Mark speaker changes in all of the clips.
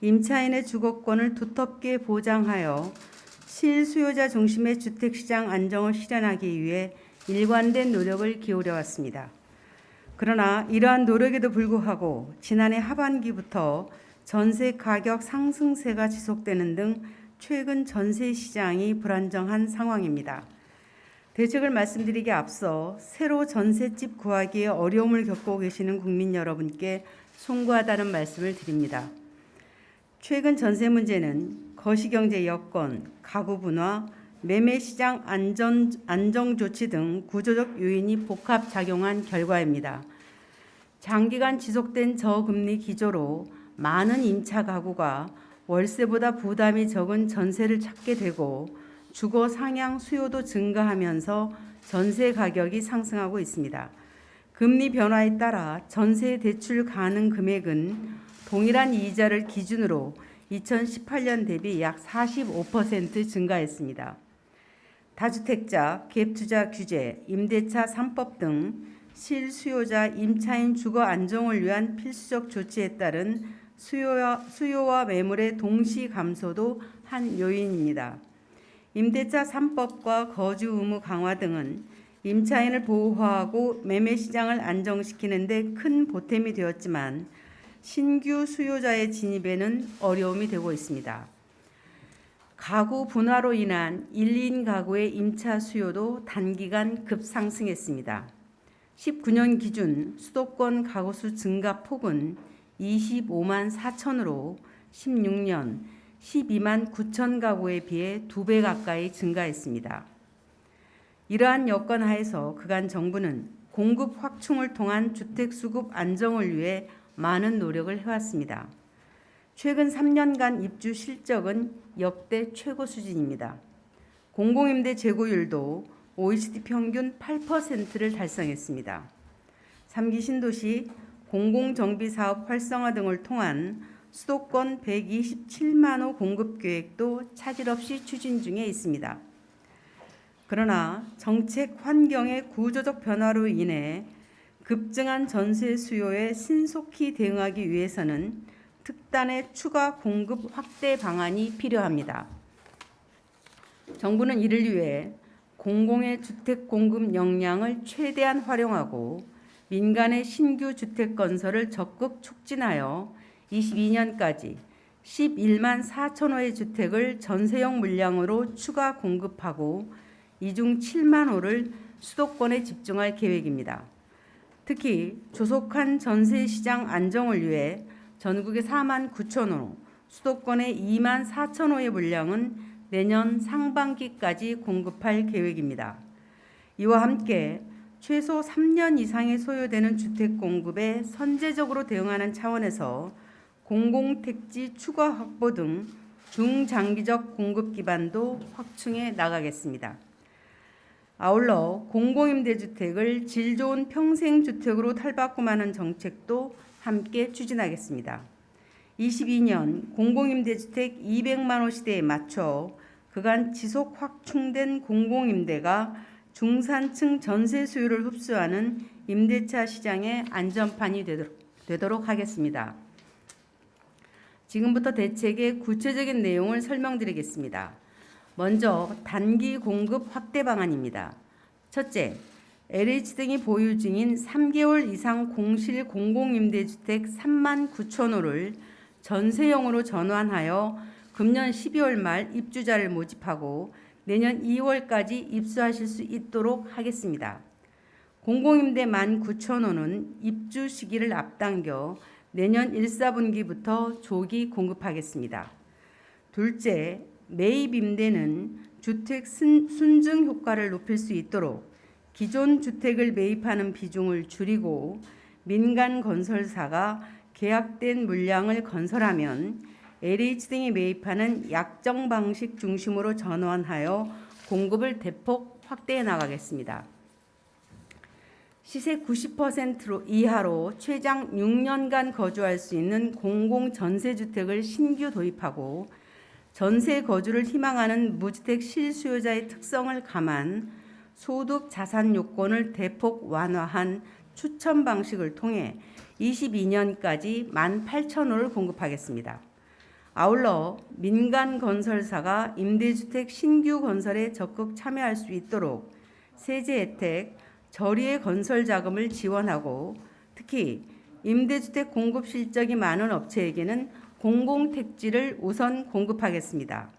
Speaker 1: 임차인의 주거권을 두텁게 보장하여 실수요자 중심의 주택시장 안정을 실현하기 위해 일관된 노력을 기울여 왔습니다. 그러나 이러한 노력에도 불구하고 지난해 하반기부터 전세 가격 상승세가 지속되는 등 최근 전세 시장이 불안정한 상황입니다. 대책을 말씀드리기에 앞서 새로 전셋집 구하기에 어려움을 겪고 계시는 국민 여러분께 송구하다는 말씀을 드립니다. 최근 전세 문제는 거시경제 여건, 가구 분화, 매매시장 안정 조치 등 구조적 요인이 복합 작용한 결과입니다. 장기간 지속된 저금리 기조로 많은 임차 가구가 월세보다 부담이 적은 전세를 찾게 되고 주거 상향 수요도 증가하면서 전세 가격이 상승하고 있습니다. 금리 변화에 따라 전세 대출 가능 금액은 동일한 이자를 기준으로 2018년 대비 약 45% 증가했습니다. 다주택자, 갭투자 규제, 임대차 3법 등 실수요자 임차인 주거 안정을 위한 필수적 조치에 따른 수요와 매물의 동시 감소도 한 요인입니다. 임대차 3법과 거주 의무 강화 등은 임차인을 보호하고 매매 시장을 안정시키는 데 큰 보탬이 되었지만 신규 수요자의 진입에는 어려움이 되고 있습니다. 가구 분화로 인한 1인 가구의 임차 수요도 단기간 급상승했습니다. 19년 기준 수도권 가구수 증가 폭은 25만 4천으로 16년 12만 9천 가구에 비해 2배 가까이 증가했습니다. 이러한 여건 하에서 그간 정부는 공급 확충을 통한 주택 수급 안정을 위해 많은 노력을 해왔습니다. 최근 3년간 입주 실적은 역대 최고 수준입니다. 공공임대 재고율도 OECD 평균 8%를 달성했습니다. 3기 신도시 공공정비사업 활성화 등을 통한 수도권 127만 호 공급 계획도 차질 없이 추진 중에 있습니다. 그러나 정책 환경의 구조적 변화로 인해 급증한 전세 수요에 신속히 대응하기 위해서는 특단의 추가 공급 확대 방안이 필요합니다. 정부는 이를 위해 공공의 주택 공급 역량을 최대한 활용하고 민간의 신규 주택 건설을 적극 촉진하여 22년까지 11만 4천 호의 주택을 전세형 물량으로 추가 공급하고 이 중 7만 호를 수도권에 집중할 계획입니다. 특히 조속한 전세 시장 안정을 위해 전국의 4만 9천 호, 수도권의 2만 4천 호의 물량은 내년 상반기까지 공급할 계획입니다. 이와 함께 최소 3년 이상이 소요되는 주택 공급에 선제적으로 대응하는 차원에서 공공택지 추가 확보 등 중장기적 공급 기반도 확충해 나가겠습니다. 아울러 공공임대주택을 질 좋은 평생주택으로 탈바꿈하는 정책도 함께 추진하겠습니다. 22년 공공임대주택 200만 호 시대에 맞춰 그간 지속 확충된 공공임대가 중산층 전세 수요를 흡수하는 임대차 시장의 안전판이 되도록 하겠습니다. 지금부터 대책의 구체적인 내용을 설명드리겠습니다. 먼저 단기 공급 확대 방안입니다. 첫째, LH 등이 보유 중인 3개월 이상 공실 공공임대주택 3만 9천 호를 전세형으로 전환하여 금년 12월 말 입주자를 모집하고 내년 2월까지 입주하실 수 있도록 하겠습니다. 공공임대 1만 9천 호는 입주 시기를 앞당겨 내년 1, 4분기부터 조기 공급하겠습니다. 둘째, 매입 임대는 주택 순증 효과를 높일 수 있도록 기존 주택을 매입하는 비중을 줄이고 민간 건설사가 계약된 물량을 건설하면 LH 등이 매입하는 약정 방식 중심으로 전환하여 공급을 대폭 확대해 나가겠습니다. 시세 90% 이하로 최장 6년간 거주할 수 있는 공공전세주택을 신규 도입하고 전세 거주를 희망하는 무주택 실수요자의 특성을 감안 소득 자산 요건을 대폭 완화한 추천 방식을 통해 22년까지 18,000호를 공급하겠습니다. 아울러 민간 건설사가 임대주택 신규 건설에 적극 참여할 수 있도록 세제 혜택, 저리의 건설 자금을 지원하고 특히 임대주택 공급 실적이 많은 업체에게는 공공택지를 우선 공급하겠습니다.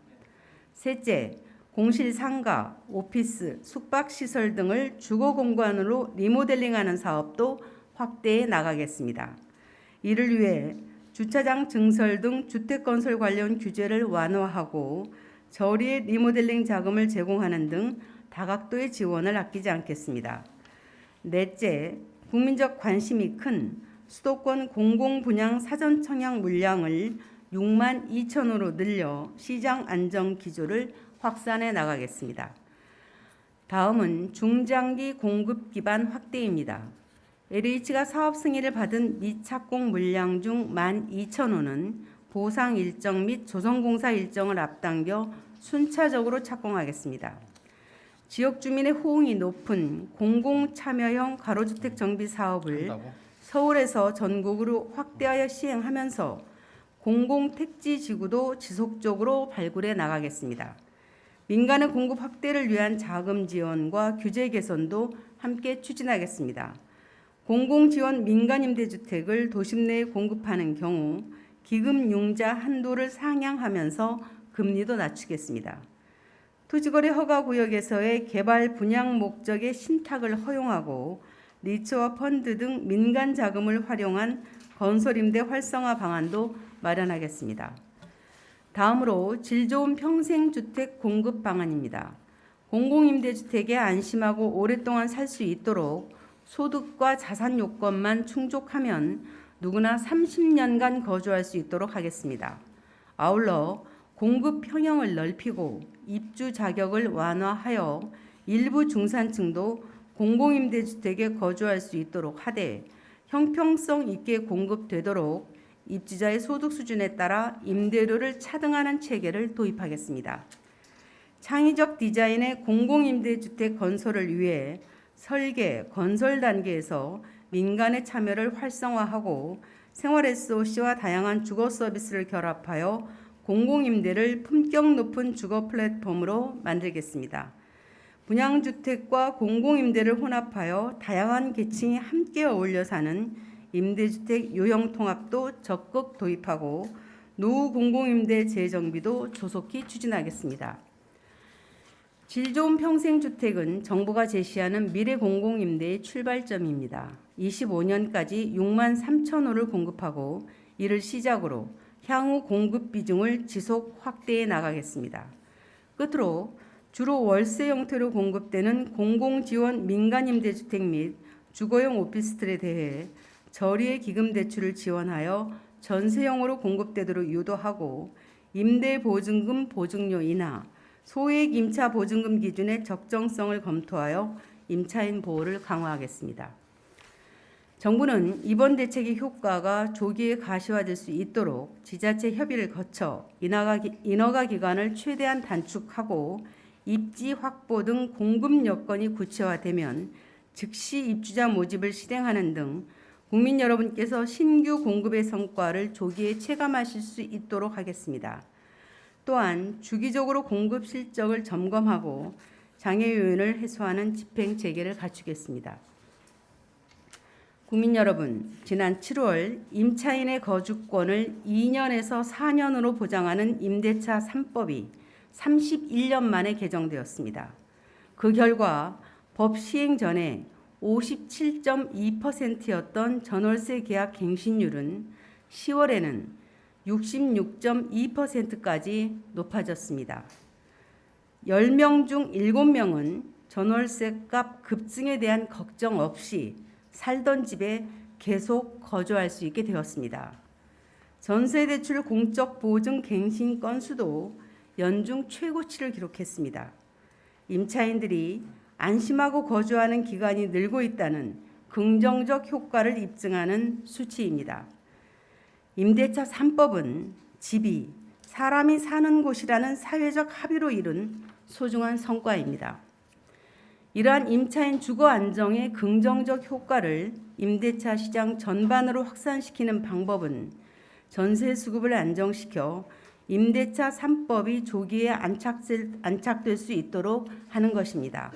Speaker 1: 셋째, 공실 상가, 오피스, 숙박시설 등을 주거 공간으로 리모델링하는 사업도 확대해 나가겠습니다. 이를 위해 주차장 증설 등 주택건설 관련 규제를 완화하고 저리의 리모델링 자금을 제공하는 등 다각도의 지원을 아끼지 않겠습니다. 넷째, 국민적 관심이 큰 수도권 공공분양 사전 청약 물량을 6만 2천호로 늘려 시장 안정 기조를 확산해 나가겠습니다. 다음은 중장기 공급 기반 확대입니다. LH가 사업 승인을 받은 미착공 물량 중 12,000호는 보상 일정 및 조성공사 일정을 앞당겨 순차적으로 착공하겠습니다. 지역 주민의 호응이 높은 공공참여형 가로주택 정비 사업을 서울에서 전국으로 확대하여 시행하면서 공공택지 지구도 지속적으로 발굴해 나가겠습니다. 민간의 공급 확대를 위한 자금 지원과 규제 개선도 함께 추진하겠습니다. 공공지원 민간임대주택을 도심 내에 공급하는 경우 기금융자 한도를 상향하면서 금리도 낮추겠습니다. 토지거래 허가구역에서의 개발 분양 목적의 신탁을 허용하고 리츠와 펀드 등 민간 자금을 활용한 건설임대 활성화 방안도 마련하겠습니다. 다음으로 질 좋은 평생주택 공급 방안입니다. 공공임대주택에 안심하고 오랫동안 살 수 있도록 소득과 자산 요건만 충족하면 누구나 30년간 거주할 수 있도록 하겠습니다. 아울러 공급 평형을 넓히고 입주 자격을 완화하여 일부 중산층도 공공임대주택에 거주할 수 있도록 하되 형평성 있게 공급되도록 입주자의 소득 수준에 따라 임대료를 차등하는 체계를 도입하겠습니다. 창의적 디자인의 공공임대주택 건설을 위해 설계, 건설 단계에서 민간의 참여를 활성화하고 생활 SOC와 다양한 주거 서비스를 결합하여 공공임대를 품격 높은 주거 플랫폼으로 만들겠습니다. 분양주택과 공공임대를 혼합하여 다양한 계층이 함께 어울려 사는 임대주택 요형통합도 적극 도입하고 노후 공공임대 재정비도 조속히 추진하겠습니다. 질 좋은 평생주택은 정부가 제시하는 미래 공공임대의 출발점입니다. 25년까지 6만 3천호를 공급하고 이를 시작으로 향후 공급 비중을 지속 확대해 나가겠습니다. 끝으로 주로 월세 형태로 공급되는 공공지원 민간임대주택 및 주거용 오피스텔에 대해 저리의 기금 대출을 지원하여 전세형으로 공급되도록 유도하고 임대보증금 보증료 인하, 소액 임차 보증금 기준의 적정성을 검토하여 임차인 보호를 강화하겠습니다. 정부는 이번 대책의 효과가 조기에 가시화될 수 있도록 지자체 협의를 거쳐 인허가 기간을 최대한 단축하고 입지 확보 등 공급 여건이 구체화되면 즉시 입주자 모집을 실행하는 등 국민 여러분께서 신규 공급의 성과를 조기에 체감하실 수 있도록 하겠습니다. 또한 주기적으로 공급 실적을 점검하고 장애 요인을 해소하는 집행 체계를 갖추겠습니다. 국민 여러분, 지난 7월 임차인의 거주권을 2년에서 4년으로 보장하는 임대차 3법이 31년 만에 개정되었습니다. 그 결과 법 시행 전에 57.2%였던 전월세 계약 갱신율은 10월에는 66.2%까지 높아졌습니다. 10명 중 7명은 전월세값 급증에 대한 걱정 없이 살던 집에 계속 거주할 수 있게 되었습니다. 전세대출 공적 보증 갱신 건수도 연중 최고치를 기록했습니다. 임차인들이 안심하고 거주하는 기간이 늘고 있다는 긍정적 효과를 입증하는 수치입니다. 임대차 3법은 집이 사람이 사는 곳이라는 사회적 합의로 이룬 소중한 성과입니다. 이러한 임차인 주거 안정의 긍정적 효과를 임대차 시장 전반으로 확산시키는 방법은 전세 수급을 안정시켜 임대차 3법이 조기에 안착될 수 있도록 하는 것입니다.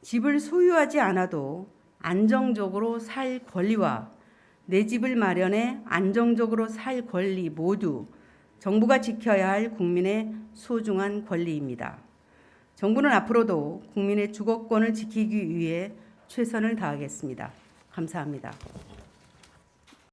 Speaker 1: 집을 소유하지 않아도 안정적으로 살 권리와 내 집을 마련해 안정적으로 살 권리 모두 정부가 지켜야 할 국민의 소중한 권리입니다. 정부는 앞으로도 국민의 주거권을 지키기 위해 최선을 다하겠습니다. 감사합니다.